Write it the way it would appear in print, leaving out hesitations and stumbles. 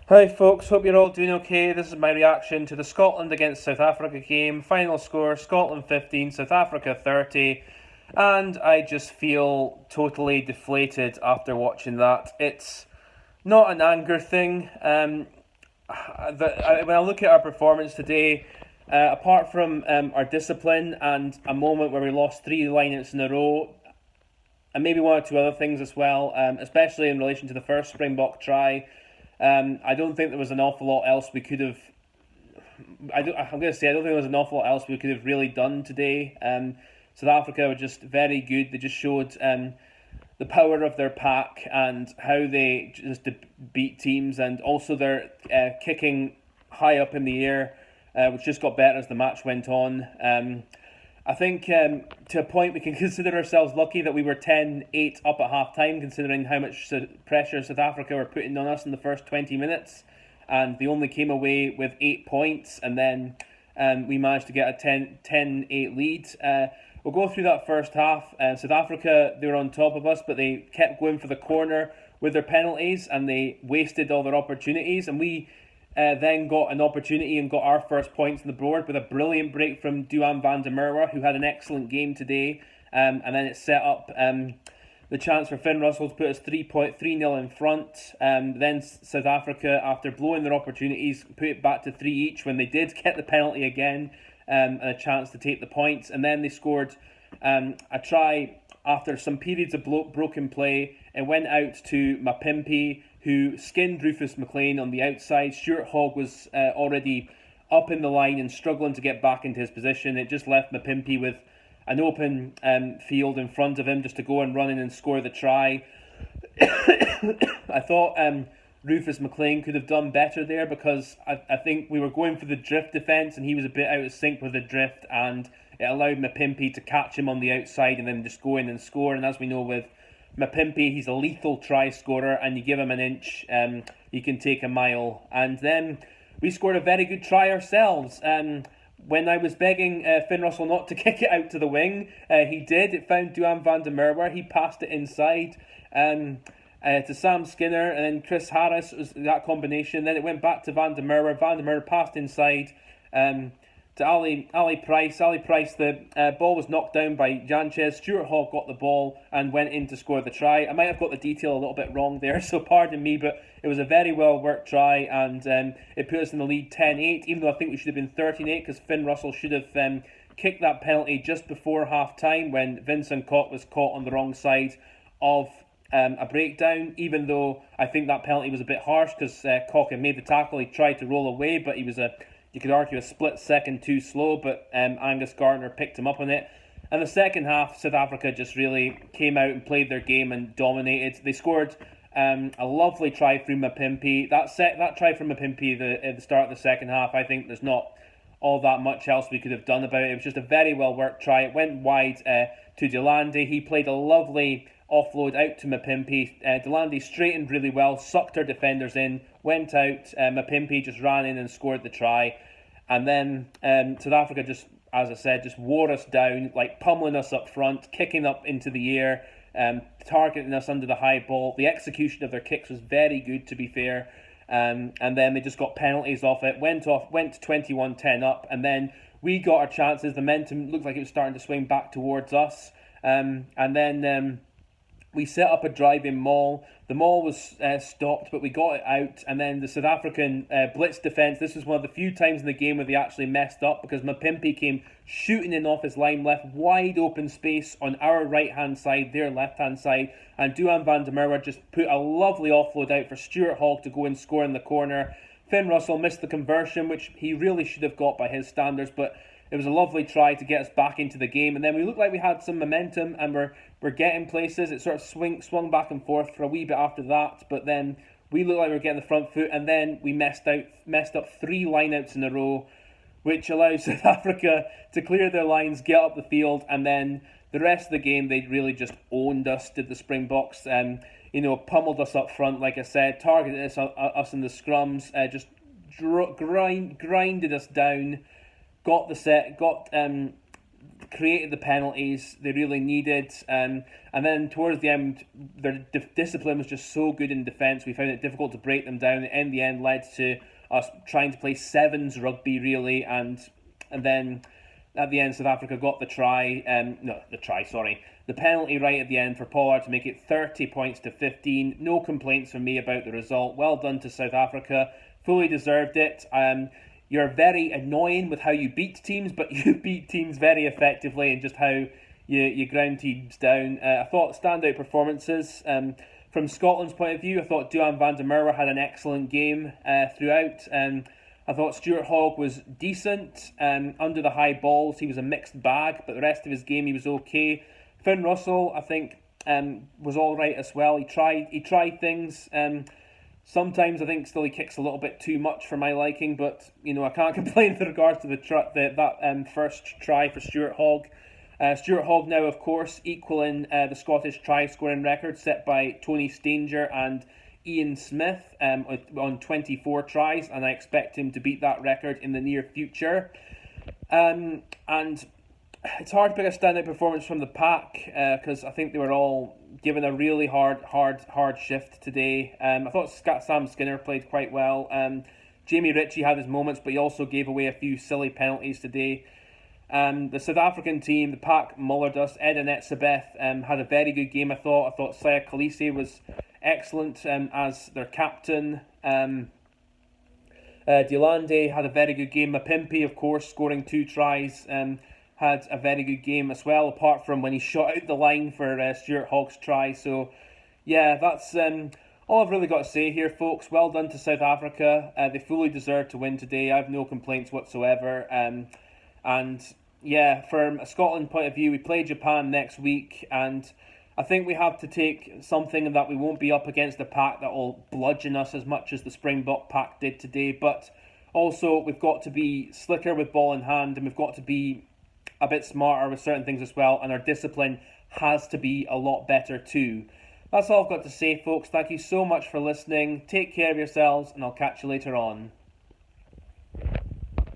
Hi folks, hope you're all doing okay. This is my reaction to the Scotland against South Africa game. Final score, Scotland 15, South Africa 30. And I just feel totally deflated after watching that. It's not an anger thing. When I look at our performance today, apart from our discipline and a moment where we lost three lineouts in a row, and maybe one or two other things as well, especially in relation to the first Springbok try, I don't think there was an awful lot else we could have. I'm going to say I don't think there was an awful lot else we could have really done today. South Africa were just very good. They just showed the power of their pack and how they just beat teams, and also their kicking high up in the air, which just got better as the match went on. I think to a point we can consider ourselves lucky that we were 10-8 up at half time, considering how much pressure South Africa were putting on us in the first 20 minutes. And they only came away with 8 points, and then we managed to get a 10-8 lead. We'll go through that first half. South Africa, they were on top of us, but they kept going for the corner with their penalties, and they wasted all their opportunities. And we then got an opportunity and got our first points on the board with a brilliant break from Duhan van der Merwe, who had an excellent game today. And then it set up the chance for Finn Russell to put us 3-0 in front. Then South Africa, after blowing their opportunities, put it back to 3 each when they did get the penalty again, and a chance to take the points. And then they scored a try after some periods of broken play. It went out to Mapimpi, who skinned Rufus McLean on the outside. Stuart Hogg was already up in the line and struggling to get back into his position. It just left Mapimpi with an open field in front of him just to go and run in and score the try. I thought Rufus McLean could have done better there, because I think we were going for the drift defence and he was a bit out of sync with the drift, and it allowed Mapimpi to catch him on the outside and then just go in and score. And as we know with Mapimpi, he's a lethal try scorer, and you give him an inch, he can take a mile. And then we scored a very good try ourselves. When I was begging Finn Russell not to kick it out to the wing, he did. It found Duhan van der Merwe. He passed it inside to Sam Skinner, and then Chris Harris was that combination. Then it went back to Van der Merwe. Van der Merwe passed inside to Ali Price. Ali Price, the ball was knocked down by Janchez. Stuart Hogg got the ball and went in to score the try. I might have got the detail a little bit wrong there, so pardon me, but it was a very well worked try, and it put us in the lead 10-8, even though I think we should have been 13-8, because Finn Russell should have kicked that penalty just before half time when Vincent Koch was caught on the wrong side of a breakdown, even though I think that penalty was a bit harsh, because Koch had made the tackle. He tried to roll away, but he was you could argue, a split second too slow, but Angus Gardner picked him up on it. And the second half, South Africa just really came out and played their game and dominated. They scored a lovely try from Mapimpi. That try from Mapimpi at the start of the second half, I think there's not all that much else we could have done about it. It was just a very well worked try. It went wide to Delande. He played a lovely offload out to Mapimpi. Delande straightened really well, sucked our defenders in, went out. Mapimpi just ran in and scored the try. And then South Africa just, as I said, just wore us down, like pummeling us up front, kicking up into the air, targeting us under the high ball. The execution of their kicks was very good, to be fair. And then they just got penalties off it, went to 21-10 up, and then we got our chances. The momentum looked like it was starting to swing back towards us. And then we set up a drive-in maul. The maul was stopped, but we got it out. And then the South African blitz defence, this was one of the few times in the game where they actually messed up, because Mapimpi came shooting in off his line left, wide open space on our right-hand side, their left-hand side. And Duhan van der Merwe just put a lovely offload out for Stuart Hogg to go and score in the corner. Finn Russell missed the conversion, which he really should have got by his standards, but it was a lovely try to get us back into the game. And then we looked like we had some momentum and we're getting places. It sort of swung back and forth for a wee bit after that, but then we looked like we were getting the front foot, and then we messed up 3 lineouts in a row, which allows South Africa to clear their lines, get up the field, and then the rest of the game they really just owned us, did the Springboks. Pummeled us up front, like I said, targeted us in the scrums, just grinded us down, got the set, created the penalties they really needed. And then towards the end, their discipline was just so good in defence. We found it difficult to break them down. It in the end led to us trying to play sevens rugby, really. And then at the end, South Africa got the penalty right at the end for Pollard to make it 30 points to 15. No complaints from me about the result. Well done to South Africa. Fully deserved it. You're very annoying with how you beat teams, but you beat teams very effectively and just how you ground teams down. I thought standout performances. From Scotland's point of view, I thought Duhan van der Merwe had an excellent game throughout. I thought Stuart Hogg was decent. Under the high balls, he was a mixed bag, but the rest of his game, he was okay. Finn Russell, I think, was all right as well. He tried things. Sometimes I think still he kicks a little bit too much for my liking, but I can't complain with regards to that first try for Stuart Hogg. Stuart Hogg now, of course, equaling the Scottish try scoring record set by Tony Stanger and Ian Smith on 24 tries, and I expect him to beat that record in the near future. And it's hard to pick a standout performance from the pack because I think they were all given a really hard shift today. I thought Sam Skinner played quite well. Jamie Ritchie had his moments, but he also gave away a few silly penalties today. The South African team, the pack mullered us. Ed Etzebeth had a very good game, I thought. I thought Saya Kolisi was excellent as their captain. Delande had a very good game. Mapimpi, of course, scoring 2 tries, had a very good game as well, apart from when he shot out the line for Stuart Hogg's try. So, yeah, that's all I've really got to say here, folks. Well done to South Africa. They fully deserved to win today. I have no complaints whatsoever. And, yeah, from a Scotland point of view, we play Japan next week, and I think we have to take something that we won't be up against a pack that will bludgeon us as much as the Springbok pack did today. But also, we've got to be slicker with ball in hand, and we've got to be a bit smarter with certain things as well, and our discipline has to be a lot better too. That's all I've got to say, folks. Thank you so much for listening. Take care of yourselves, and I'll catch you later on.